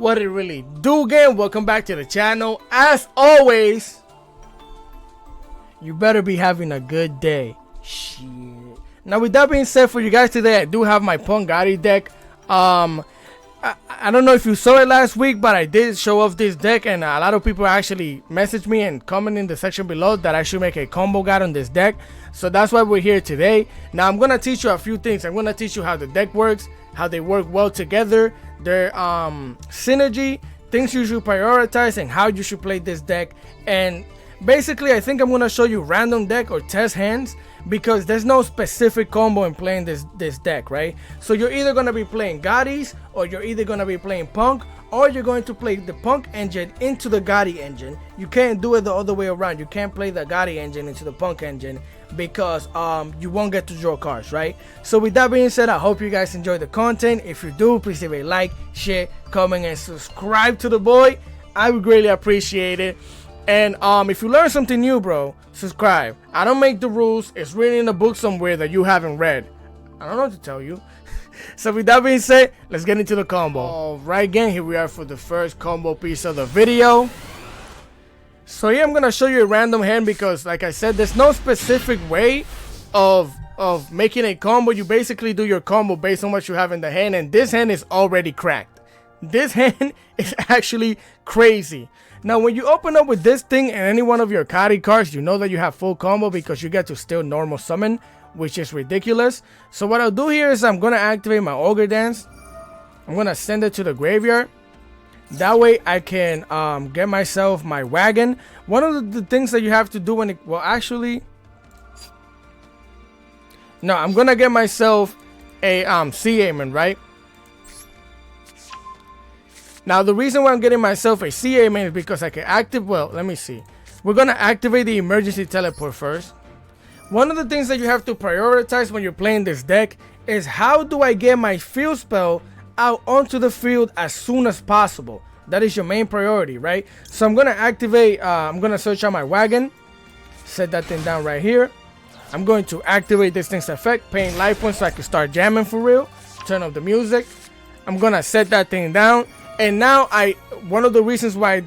What it really do, again? Welcome back to the channel. As always, you better be having a good day. Shit. Now, with that being said, for you guys today, I do have my P.U.N.K Gotti deck. I don't know if you saw it last week, but I did show off this deck, and a lot of people actually messaged me and comment in the section below that I should make a combo guide on this deck. So that's why we're here today. Now I'm gonna teach you a few things. I'm gonna teach you how the deck works, how they work well together, their synergy, things you should prioritize, and how you should play this deck. And basically, I think I'm gonna show you random deck or test hands, because there's no specific combo in playing this deck, right? So you're either going to be playing Ghoties, or you're either going to be playing P.U.N.K, or you're going to play the P.U.N.K engine into the Gotti engine. You can't do it the other way around. You can't play the Gotti engine into the P.U.N.K engine, because you won't get to draw cards, right? So with that being said, I hope you guys enjoy the content. If you do, please leave a like, share, comment, and subscribe to the boy. I would greatly appreciate it. And if you learn something new, bro, subscribe. I don't make the rules. It's written in a book somewhere that you haven't read. I don't know what to tell you. So with that being said, let's get into the combo. Alright, gang, here we are for the first combo piece of the video. So here I'm gonna show you a random hand, because like I said, there's no specific way of making a combo. You basically do your combo based on what you have in the hand, and this hand is already cracked. This hand is actually crazy. Now, when you open up with this thing and any one of your Gotti cards, you know that you have full combo, because you get to still normal summon, which is ridiculous. So what I'll do here is I'm going to activate my Ogre Dance. I'm going to send it to the graveyard. That way I can get myself my wagon. One of the things that you have to do when it... Well, actually... No, I'm going to get myself a C-Aimon, right? Now, the reason why I'm getting myself a C-Aimon is because I can activate... Well, let me see. We're going to activate the emergency teleport first. One of the things that you have to prioritize when you're playing this deck is, how do I get my field spell out onto the field as soon as possible? That is your main priority, right? So I'm going to activate... I'm going to search out my wagon. Set that thing down right here. I'm going to activate this thing's effect, paying life points so I can start jamming for real. Turn off the music. I'm going to set that thing down. And now, one of the reasons why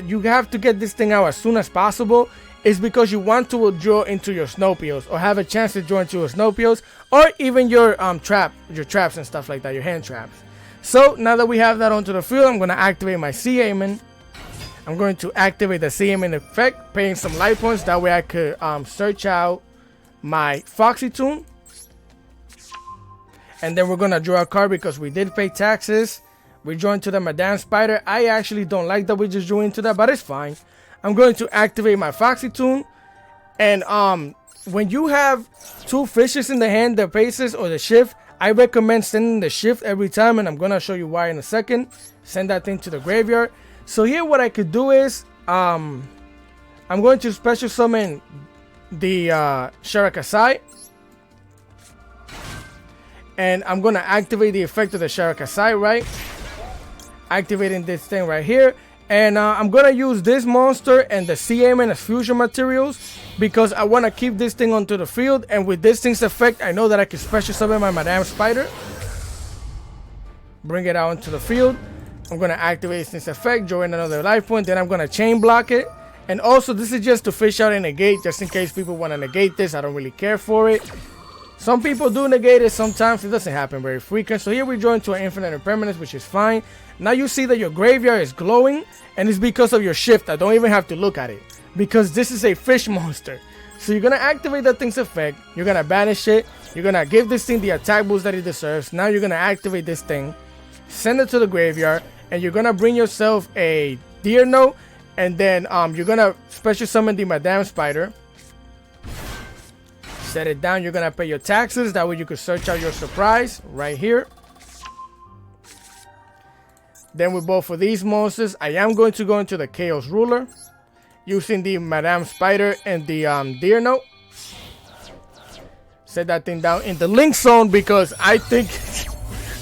you have to get this thing out as soon as possible is because you want to draw into your Snowpeels, or have a chance to draw into your Snowpeels, or even your traps and stuff like that, your hand traps. So now that we have that onto the field, I'm going to activate my C-Aimon. I'm going to activate the C-Aimon effect, paying some life points. That way I could search out my Foxy Tune. And then we're going to draw a card, because we did pay taxes. We drew into the Madame Spider. I actually don't like that we just drew into that, but it's fine. I'm going to activate my Foxy Tune. And when you have two fishes in the hand, the bases or the shift, I recommend sending the shift every time, and I'm going to show you why in a second. Send that thing to the graveyard. So here what I could do is, I'm going to special summon the Shirakasai. And I'm going to activate the effect of the Shirakasai, right? Activating this thing right here. And I'm going to use this monster and the C-Aimon as fusion materials, because I want to keep this thing onto the field. And with this thing's effect, I know that I can special summon my Madame Spider. Bring it out into the field. I'm going to activate this effect, join another life point. Then I'm going to chain block it. And also, this is just to fish out and negate, just in case people want to negate this. I don't really care for it. Some people do negate it sometimes. It doesn't happen very frequent. So here we draw into an infinite impermanence, which is fine. Now you see that your graveyard is glowing, and it's because of your shift. I don't even have to look at it, because this is a fish monster. So you're going to activate that thing's effect. You're going to banish it. You're going to give this thing the attack boost that it deserves. Now you're going to activate this thing, send it to the graveyard, and you're going to bring yourself a Deer Note. And then you're going to special summon the Madame Spider. Set it down. You're going to pay your taxes. That way you can search out your surprise right here. Then with both of these monsters, I am going to go into the Chaos Ruler, using the Madame Spider and the Deer Note. Set that thing down in the link zone, because I think...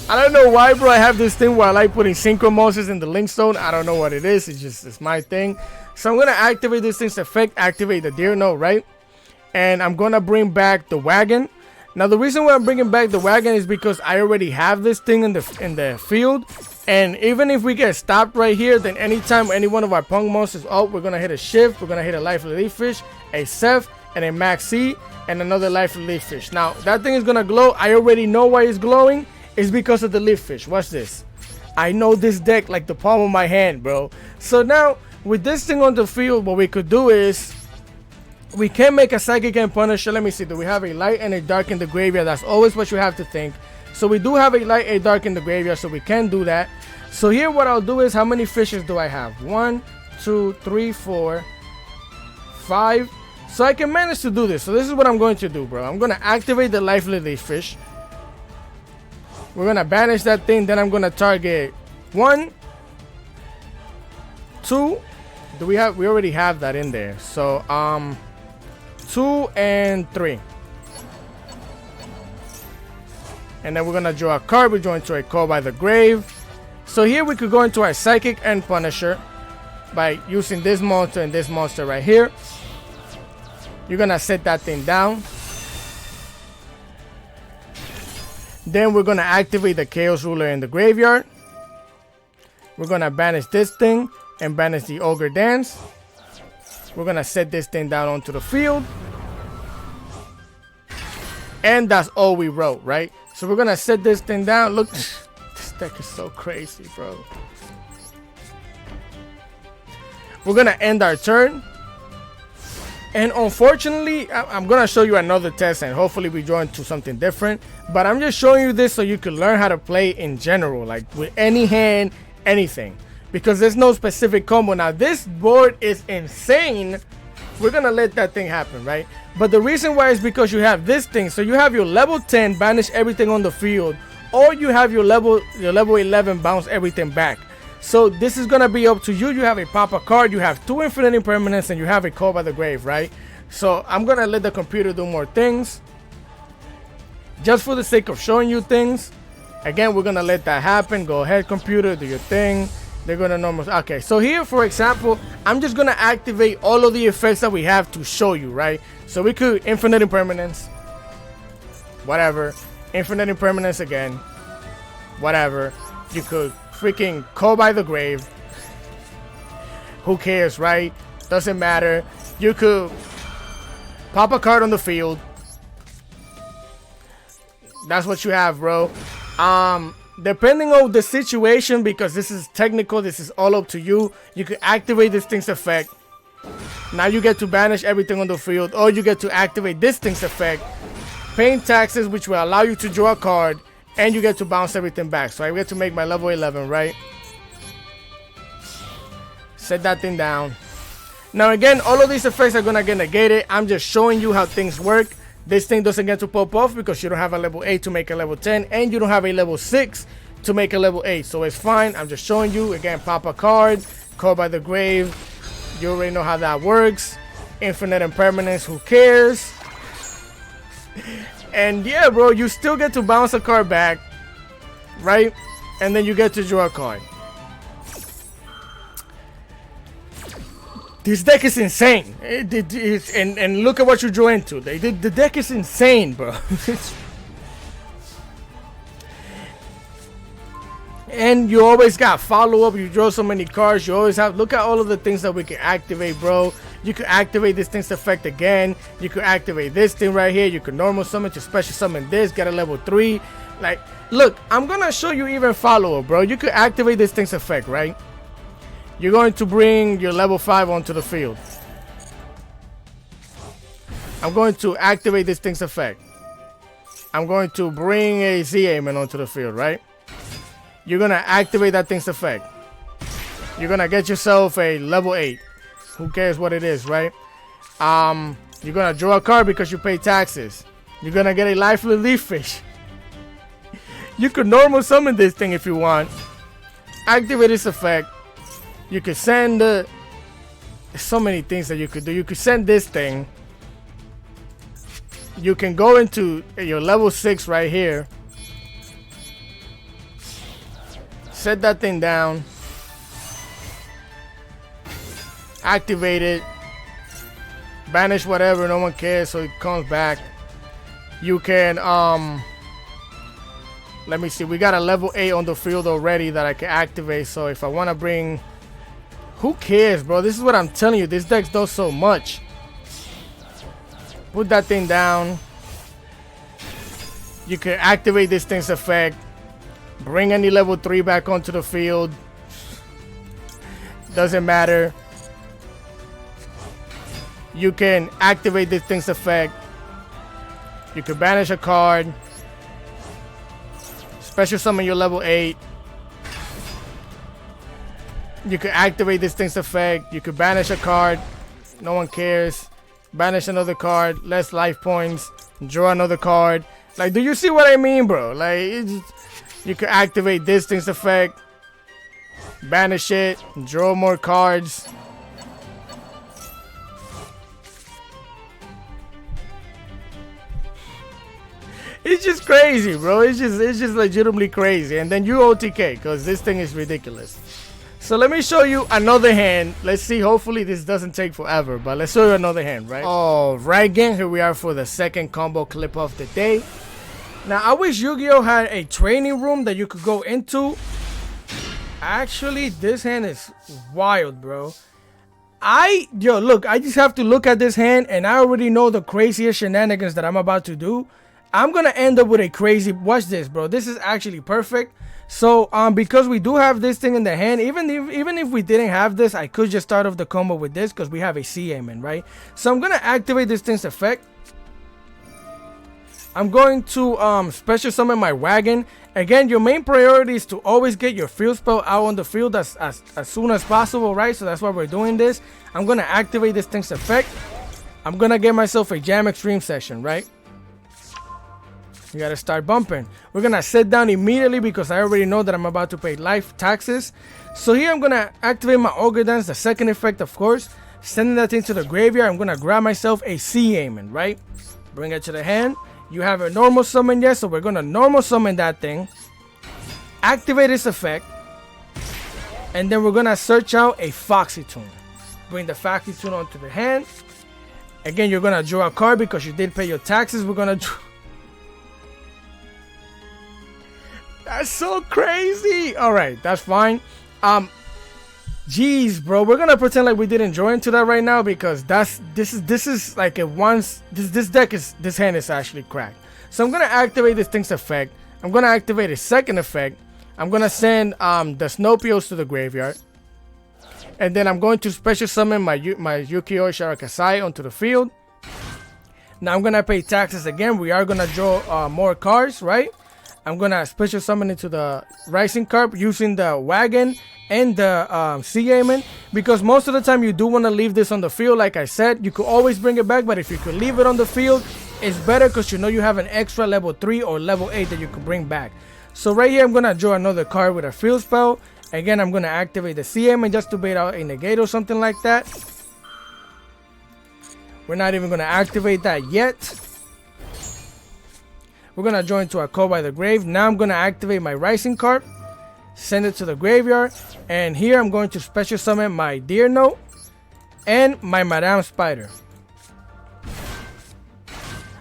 I don't know why, bro. I have this thing where I like putting synchro monsters in the link zone. I don't know what it is. It's my thing. So I'm going to activate this thing's effect, activate the Deer Note, right? And I'm going to bring back the wagon. Now, the reason why I'm bringing back the wagon is because I already have this thing in the field. And even if we get stopped right here, then anytime any one of our punk monsters up, we're gonna hit a shift, we're gonna hit a life relief fish, a Seth, and a max C, and another life relief fish. Now that thing is gonna glow. I already know why it's glowing. It's because of the leaf fish. Watch this. I know this deck like the palm of my hand, bro. So now with this thing on the field, what we could do is we can make a psychic and punisher. Let me see. Do we have a light and a dark in the graveyard? That's always what you have to think. So we do have a light, a dark in the graveyard, so we can do that. So here what I'll do is, how many fishes do I have? 1, 2, 3, 4, 5. So I can manage to do this. So this is what I'm going to do, bro. I'm going to activate the life relief fish. We're going to banish that thing. Then I'm going to target 1, 2. We already have that in there. So 2 and 3. And then we're going to draw a card. We're going to a Call by the Grave. So here we could go into our Psychic and Punisher by using this monster and this monster right here. You're going to set that thing down. Then we're going to activate the Chaos Ruler in the graveyard. We're going to banish this thing and banish the Ogre Dance. We're going to set this thing down onto the field. And that's all we wrote, right? So we're going to set this thing down. Look, this deck is so crazy, bro. We're going to end our turn. And unfortunately, I'm going to show you another test and hopefully we draw into something different. But I'm just showing you this so you can learn how to play in general, like with any hand, anything. Because there's no specific combo. Now, this board is insane. We're going to let that thing happen, right? But the reason why is because you have this thing. So you have your level 10 banish everything on the field. Or you have your level 11 bounce everything back. So this is going to be up to you. You have a pop-up card. You have 2 infinite impermanents. And you have a Call by the Grave, right? So I'm going to let the computer do more things. Just for the sake of showing you things. Again, we're going to let that happen. Go ahead, computer. Do your thing. They're going to normal. Okay, so here, for example, I'm just going to activate all of the effects that we have to show you, right? So we could infinite impermanence. Whatever. Infinite impermanence again. Whatever. You could freaking Call by the Grave. Who cares, right? Doesn't matter. You could pop a card on the field. That's what you have, bro. Depending on the situation, because this is technical, this is all up to you. You can activate this thing's effect. Now you get to banish everything on the field, or you get to activate this thing's effect, paying taxes, which will allow you to draw a card, and you get to bounce everything back. So I get to make my level 11, right? Set that thing down. Now again, all of these effects are gonna get negated. I'm just showing you how things work. This thing doesn't get to pop off because you don't have a level 8 to make a level 10, and you don't have a level 6 to make a level 8. So it's fine. I'm just showing you. Again, pop a card, Call by the Grave. You already know how that works. Infinite impermanence, who cares? And yeah, bro, you still get to bounce a card back, right? And then you get to draw a card. This deck is insane. And look at what you drew into. The deck is insane, bro. And you always got follow-up. You draw so many cards. You always have... Look at all of the things that we can activate, bro. You can activate this thing's effect again. You can activate this thing right here. You can normal summon to special summon this. Get a level 3. Like, look, I'm going to show you even follow-up, bro. You can activate this thing's effect, right? You're going to bring your level 5 onto the field. I'm going to activate this thing's effect. I'm going to bring a Z-Amen onto the field, right? You're going to activate that thing's effect. You're going to get yourself a level 8. Who cares what it is, right? You're going to draw a card because you pay taxes. You're going to get a life relief fish. You could normal summon this thing if you want. Activate its effect. You could send there's so many things that you could do. You could send this thing. You can go into your level 6 right here. Set that thing down. Activate it. Banish whatever, no one cares, so it comes back. You can Let me see. We got a level 8 on the field already that I can activate. So if I want to bring... Who cares, bro? This is what I'm telling you. This deck does so much. Put that thing down. You can activate this thing's effect. Bring any level 3 back onto the field. Doesn't matter. You can activate this thing's effect. You can banish a card. Special summon your level 8. You can activate this thing's effect. You can banish a card. No one cares. Banish another card. Less life points. Draw another card. Like, do you see what I mean, bro? Like, you can activate this thing's effect. Banish it. Draw more cards. It's just crazy, bro. It's just legitimately crazy. And then you OTK, because this thing is ridiculous. So let me show you another hand. Let's see. Hopefully this doesn't take forever, but let's show you another hand, right? All right, gang. Here we are for the second combo clip of the day. Now, I wish Yu-Gi-Oh had a training room that you could go into. Actually, this hand is wild, bro. Look, I just have to look at this hand, and I already know the craziest shenanigans that I'm about to do. I'm gonna end up with a crazy... Watch this, bro. This is actually perfect. So, because we do have this thing in the hand, even if we didn't have this, I could just start off the combo with this because we have a CA-man, right? So I'm gonna activate this thing's effect. I'm going to special summon my wagon. Again, your main priority is to always get your field spell out on the field as soon as possible, right? So that's why we're doing this. I'm gonna activate this thing's effect. I'm gonna get myself a Jam Extreme session, right? You gotta start bumping. We're gonna sit down immediately because I already know that I'm about to pay life taxes. So here I'm gonna activate my Ogre Dance, the second effect, of course. Sending that thing to the graveyard. I'm gonna grab myself a CA-man, right? Bring it to the hand. You have a normal summon, yes, so we're gonna normal summon that thing. Activate its effect. And then we're gonna search out a Foxy Tune. Bring the Foxy Tune onto the hand. Again, you're gonna draw a card because you did pay your taxes. We're gonna draw... That's so crazy. All right, that's fine. Jeez, bro, we're gonna pretend like we didn't draw into that right now because this is like a once. This hand is actually cracked. So I'm gonna activate this thing's effect. I'm gonna activate a second effect. I'm gonna send the Snopios to the graveyard, and then I'm going to special summon my Yukio Shirakasai onto the field. Now I'm gonna pay taxes again. We are gonna draw more cards, right? I'm gonna special summon into the Rising Carp using the wagon and the CA-man, because most of the time you do want to leave this on the field. Like I said, you could always bring it back, but if you could leave it on the field, it's better because you know you have an extra level 3 or level 8 that you could bring back. So right here, I'm gonna draw another card with a field spell. Again, I'm gonna activate the CA-man just to bait out a negate or something like that. We're not even gonna activate that yet. We're gonna draw into a Call by the Grave. Now I'm gonna activate my Rising Carp, send it to the graveyard, and here I'm going to special summon my Deer Note and my Madame Spider.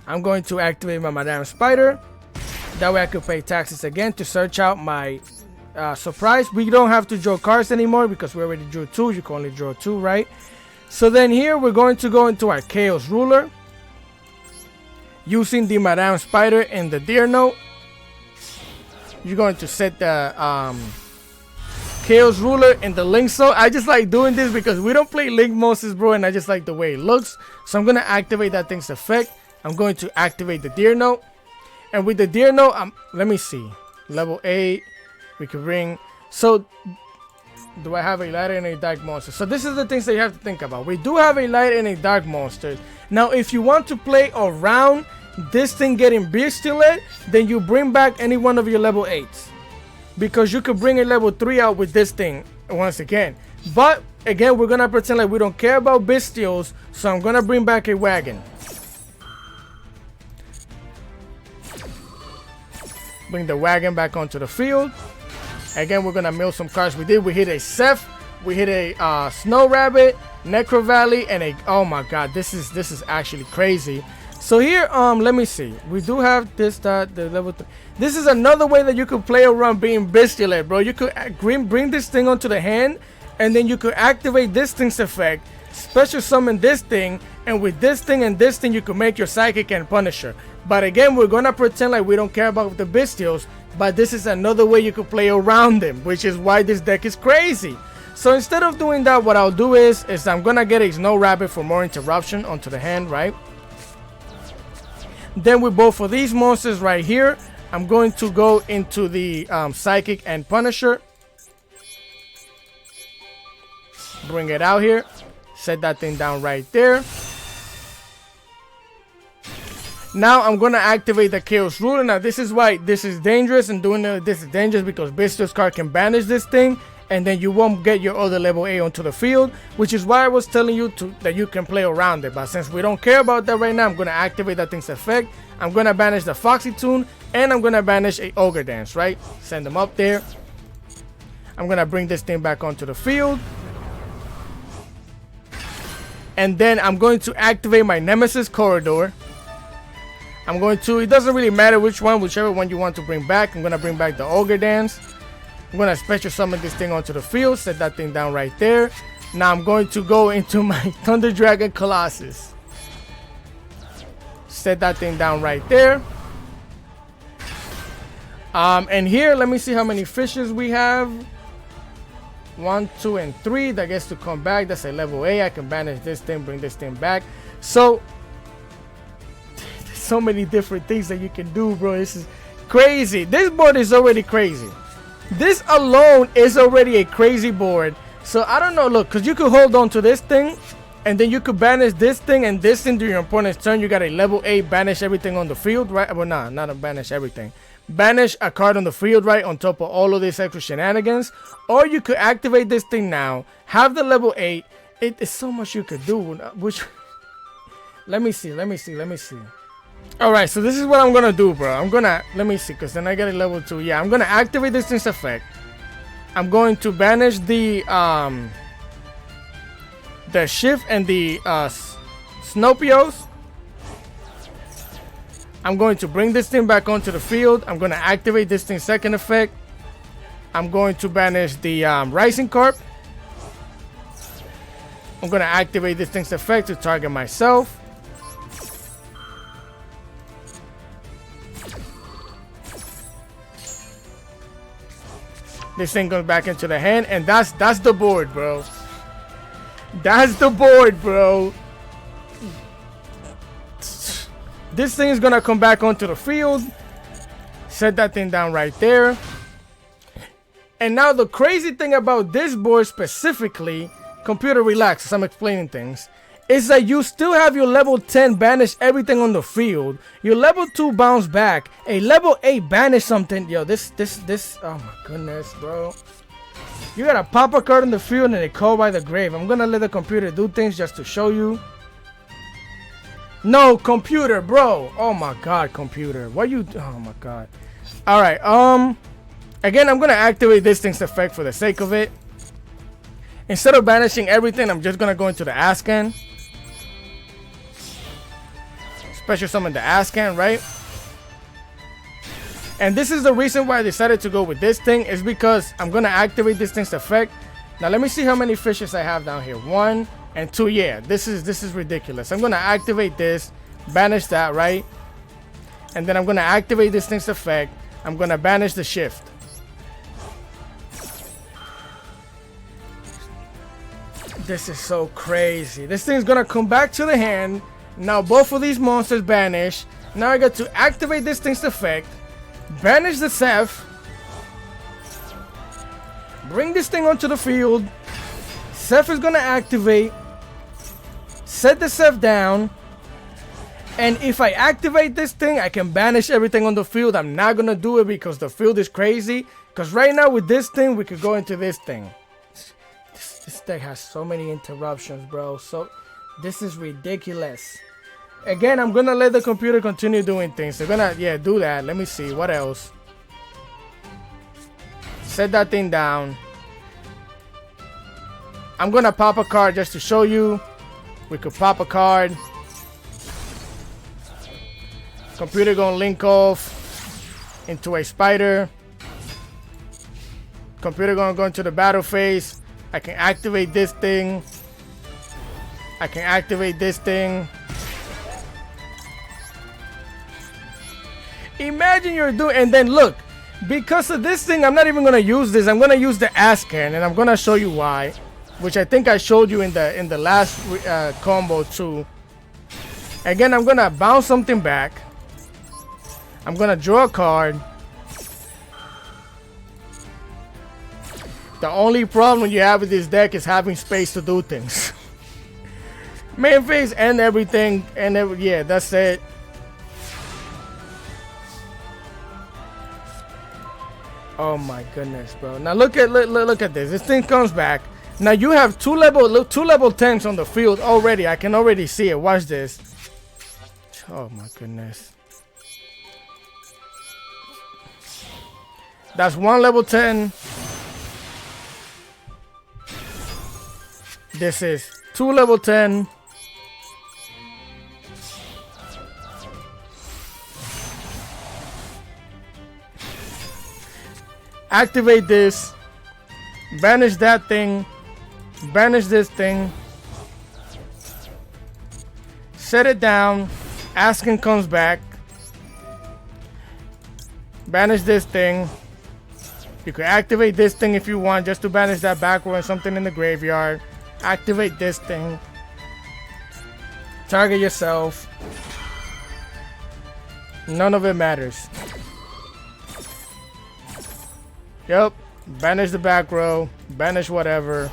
I'm going to activate my Madame Spider. That way I could pay taxes again to search out my surprise. We don't have to draw cards anymore because we already drew 2. You can only draw 2, right? So then here we're going to go into our Chaos Ruler using the Madame Spider and the Deer Note. You're going to set the Chaos Ruler in the Link. So I just like doing this because we don't play Link monsters, bro, and I just like the way it looks. So I'm going to activate that thing's effect. I'm going to activate the Deer Note. And with the Deer Note, let me see. Level 8. We can bring... So, do I have a light and a dark monster? So this is the things that you have to think about. We do have a light and a dark monster. Now, if you want to play around this thing getting bestialed, then you bring back any one of your level 8s. Because you could bring a level 3 out with this thing once again. But, again, we're going to pretend like we don't care about bestials. So I'm going to bring back a wagon. Bring the wagon back onto the field. Again, we're gonna mill some cards. We hit a Seth, we hit a Snow Rabbit, Necro Valley, and a... Oh my god, this is actually crazy. So here, let me see. We do have this, the level 3. This is another way that you could play around being bestialate, bro. You could bring this thing onto the hand, and then you could activate this thing's effect, special summon this thing, and with this thing and this thing, you could make your Psychic and Punisher. But again, we're gonna pretend like we don't care about the bestials, but this is another way you could play around them, which is why this deck is crazy. So instead of doing that, what I'll do is I'm gonna get a Snow Rabbit for more interruption onto the hand, right? Then with both of these monsters right here, I'm going to go into the Psychic and Punisher. Bring it out here. Set that thing down right there. Now I'm going to activate the Chaos Ruler. Now this is why this is dangerous, and doing this is dangerous because Bestial's card can banish this thing, and then you won't get your other level A onto the field, which is why I was telling you that you can play around it. But since we don't care about that right now, I'm going to activate that thing's effect. I'm going to banish the Foxy Tune, and I'm going to banish a Ogre Dance, right? Send them up there. I'm going to bring this thing back onto the field. And then I'm going to activate my Nemesis Corridor. I'm going to, it doesn't really matter which one, whichever one you want to bring back. I'm going to bring back the Ogre Dance. I'm going to special summon this thing onto the field. Set that thing down right there. Now I'm going to go into my Thunder Dragon Colossus. Set that thing down right there. And here, let me see how many fishes we have. 1, 2, and 3. That gets to come back. That's a level A. I can banish this thing, bring this thing back. So, there's so many different things that you can do, bro. This is crazy. This board is already crazy. This alone is already a crazy board. So, I don't know. Look, because you could hold on to this thing, and then you could banish this thing and this thing during your opponent's turn. You got a level A, banish everything on the field, right? Well, nah, not a banish everything. Banish a card on the field, right, on top of all of these extra shenanigans. Or you could activate this thing now, have the level 8. It is so much you could do. Which, let me see. Alright, so this is what I'm gonna do, bro. I'm gonna, let me see, because then I get a level 2. Yeah, I'm gonna activate this thing's effect. I'm going to banish the Shift and the Snopios. I'm going to bring this thing back onto the field. I'm going to activate this thing's second effect. I'm going to banish the Rising Carp. I'm going to activate this thing's effect to target myself. This thing goes back into the hand, and that's the board, bro. That's the board, bro. This thing is gonna come back onto the field. Set that thing down right there. And now the crazy thing about this board specifically, computer relax as I'm explaining things, is that you still have your level 10 banish everything on the field. Your level 2 bounce back. A level 8 banish something. Yo, this, oh my goodness, bro. You gotta pop a card on the field and they call by the grave. I'm gonna let the computer do things just to show you. No, computer, bro. Oh my god, computer. What you, oh my god. Alright, again, I'm gonna activate this thing's effect for the sake of it. Instead of banishing everything, I'm just gonna go into the Ascan. Special summon the Ascan, right? And this is the reason why I decided to go with this thing, is because I'm gonna activate this thing's effect. Now let me see how many fishes I have down here. 1 and 2. Yeah, this is ridiculous. I'm gonna activate this, banish that, right? And then I'm gonna activate this thing's effect. I'm gonna banish the Shift. This is so crazy. This thing's gonna come back to the hand. Now both of these monsters banish. Now I got to activate this thing's effect, banish the Seth, bring this thing onto the field. Seth is gonna activate, set the Seth down, and if I activate this thing, I can banish everything on the field. I'm not gonna do it because the field is crazy. Because right now with this thing, we could go into this thing. This deck has so many interruptions, bro. So this is ridiculous. Again, I'm gonna let the computer continue doing things. They're gonna, yeah, do that. Let me see what else. Set that thing down. I'm gonna pop a card just to show you. We could pop a card. Computer gonna link off into a spider. Computer gonna go into the battle phase. I can activate this thing. I can activate this thing. Imagine you're doing, and then look, because of this thing, I'm not even gonna use this. I'm gonna use the ass cannon, and I'm gonna show you why, which I think I showed you in the last combo too. Again, I'm gonna bounce something back. I'm gonna draw a card. The only problem you have with this deck is having space to do things. Main phase and everything, and yeah, that's it. Oh my goodness, bro! Now look at this. This thing comes back. Now you have two level 10s on the field already. I can already see it. Watch this. Oh my goodness. That's one level 10. This is two level 10. Activate this. Banish that thing. Banish this thing. Set it down. Asking comes back. Banish this thing. You can activate this thing if you want, just to banish that backward and something in the graveyard. Activate this thing. Target yourself. None of it matters. Yep. Banish the back row. Banish whatever.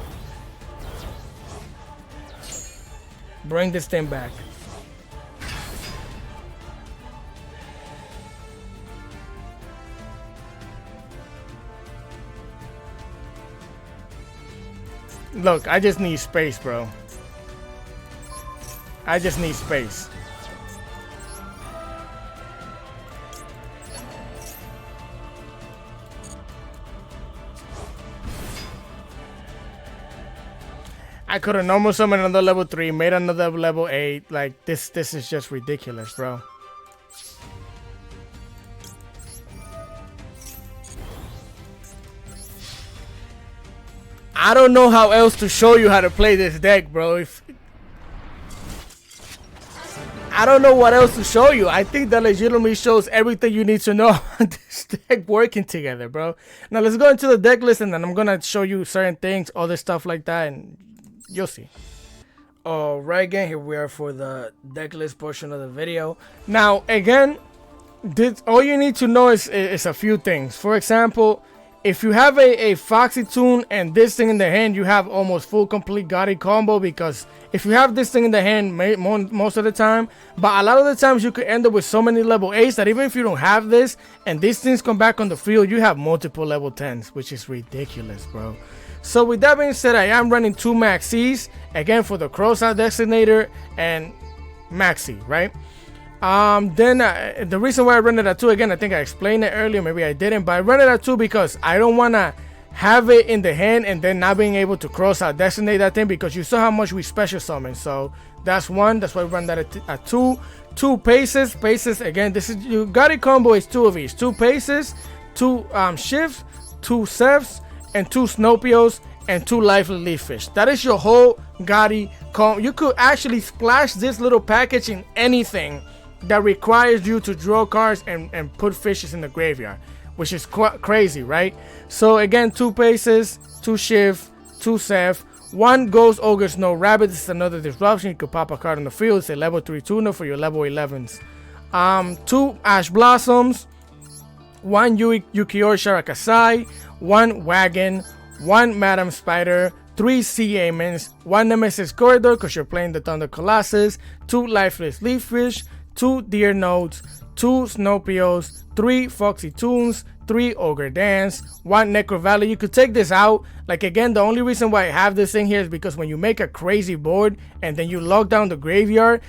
Bring this thing back. Look, I just need space, bro. I just need space. I could have normal summoned another level 3, made another level 8. Like, this is just ridiculous, bro. I don't know how else to show you how to play this deck, bro. I don't know what else to show you. I think that legitimately shows everything you need to know about this deck working together, bro. Now let's go into the deck list, and then I'm gonna show you certain things, other stuff like that, and you'll see. Alright, again, here we are for the deck list portion of the video. Now, again, all you need to know is a few things. For example, if you have a Foxy Tune and this thing in the hand, you have almost full complete Gotti combo, because if you have this thing in the hand most of the time, but a lot of the times you could end up with so many level 8s that even if you don't have this and these things come back on the field, you have multiple level 10s, which is ridiculous, bro. So with that being said, I am running 2 Maxis, again for the Crossout Designator and Maxi, right? The reason why I run it at 2, again, I think I explained it earlier, maybe I didn't, but I run it at 2 because I don't want to have it in the hand and then not being able to Crossout Designate that thing, because you saw how much we special summon. So that's one, that's why I run that at 2. 2 paces, again, this is your Gotti combo is 2 of each, 2 paces, 2 shifts, 2 sevs, and 2 Snopios, and 2 Lively Leaf Fish. That is your whole Gotti combo. You could actually splash this little package in anything that requires you to draw cards and put fishes in the graveyard, which is crazy, right? So again, 2 paces, 2 shift, 2 sev, 1 Ghost Ogre Snow Rabbit. This is another disruption. You could pop a card on the field. It's a level 3 tuner for your level 11s. 2 Ash Blossoms, 1 Yukiori Sharakasai, 1 Wagon, 1 Madam Spider, 3 Sea Amens, 1 Nemesis Corridor because you're playing the Thunder Colossus, 2 Lifeless Leaf Fish, 2 Deer Notes, 2 Snopios, 3 Foxy Tunes, 3 Ogre Dance, 1 Necro Valley. You could take this out. Like, again, the only reason why I have this thing here is because when you make a crazy board and then you lock down the graveyard,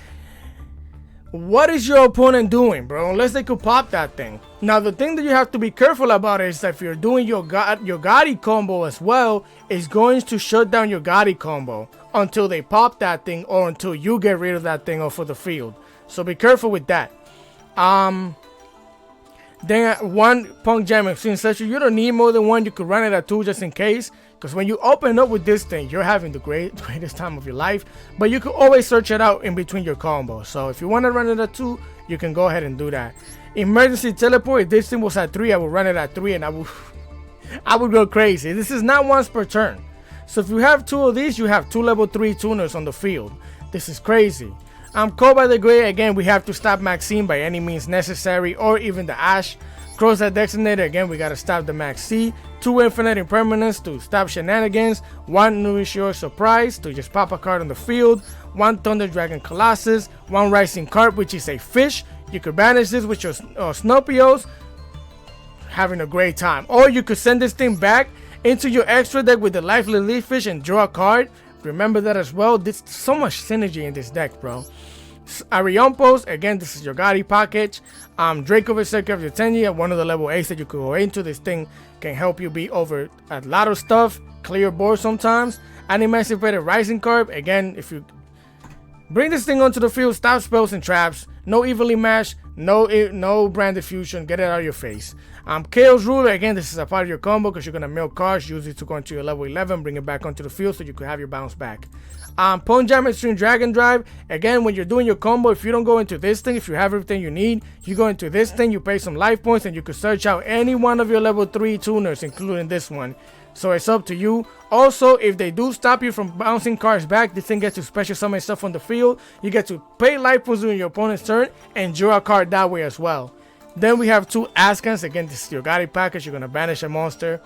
what is your opponent doing, bro? Unless they could pop that thing. Now, the thing that you have to be careful about is that if you're doing your Gotti combo as well, it's going to shut down your Gotti combo until they pop that thing or until you get rid of that thing off of the field. So be careful with that. Then one Punk Jam Extreme Session. You don't need more than one. You could run it at 2 just in case. Because when you open up with this thing, you're having the greatest time of your life. But you could always search it out in between your combos. So if you want to run it at 2, you can go ahead and do that. Emergency Teleport. If this thing was at 3, I would run it at 3 and I would go crazy. This is not once per turn. So if you have 2 of these, you have 2 level 3 tuners on the field. This is crazy. Caught by the Gray. Again, we have to stop Maxine by any means necessary, or even the Ash. Cross that Detonator. Again, we gotta stop the Max C. 2 Infinite Impermanence to stop shenanigans. 1 Nourish Your Surprise to just pop a card on the field. 1 Thunder Dragon Colossus. 1 Rising Carp, which is a fish. You could banish this with your Snopios. Having a great time. Or you could send this thing back into your extra deck with the Lifeless Leaf Fish and draw a card. Remember that as well. There's so much synergy in this deck, bro. Ariompos, again, this is your Gotti package. Draco Berserker of your Tenyi, one of the level 8s that you could go into. This thing can help you beat over a lot of stuff, clear board sometimes. Unemancipated Rising Carp, again, if you bring this thing onto the field, stop spells and traps. No Evenly Match, no Brand Diffusion, get it out of your face. Chaos Ruler, again, this is a part of your combo because you're going to milk cards, use it to go into your level 11, bring it back onto the field so you could have your bounce back. Pwn Jam Extreme Dragon Drive, again, when you're doing your combo, if you don't go into this thing, if you have everything you need, you go into this thing, you pay some life points, and you could search out any one of your level 3 tuners, including this one. So it's up to you. Also, if they do stop you from bouncing cards back, this thing gets to special summon stuff on the field. You get to pay life points during your opponent's turn and draw a card that way as well. Then we have 2 Askans. Again, this is your Gotti package. You're going to banish a monster.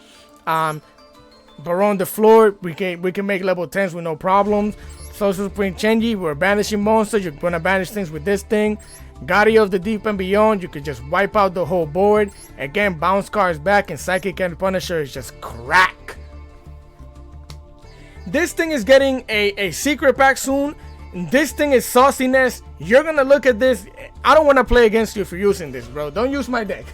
Baron the Floor. We can make level 10s with no problems. Social Spring Chenji. We're banishing monsters. You're going to banish things with this thing. Gotti of the Deep and Beyond. You could just wipe out the whole board. Again, bounce cards back. And Psychic and Punisher is just crack. This thing is getting a secret pack soon. This thing is sauciness. You're going to look at this. I don't want to play against you for using this, bro. Don't use my deck.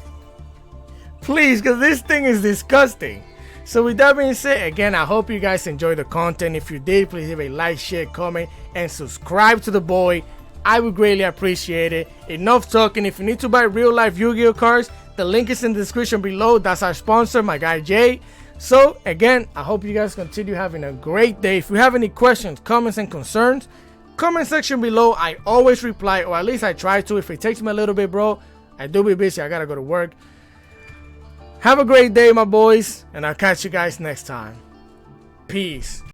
Please, because this thing is disgusting. So with that being said, again, I hope you guys enjoyed the content. If you did, please leave a like, share, comment, and subscribe to the boy. I would greatly appreciate it. Enough talking. If you need to buy real life Yu-Gi-Oh cards, the link is in the description below. That's our sponsor, my guy Jay. So again, I hope you guys continue having a great day. If you have any questions, comments, and concerns, comment section below. I always reply, or at least I try to. If it takes me a little bit, bro, I do be busy. I gotta go to work. Have a great day, my boys, and I'll catch you guys next time. Peace.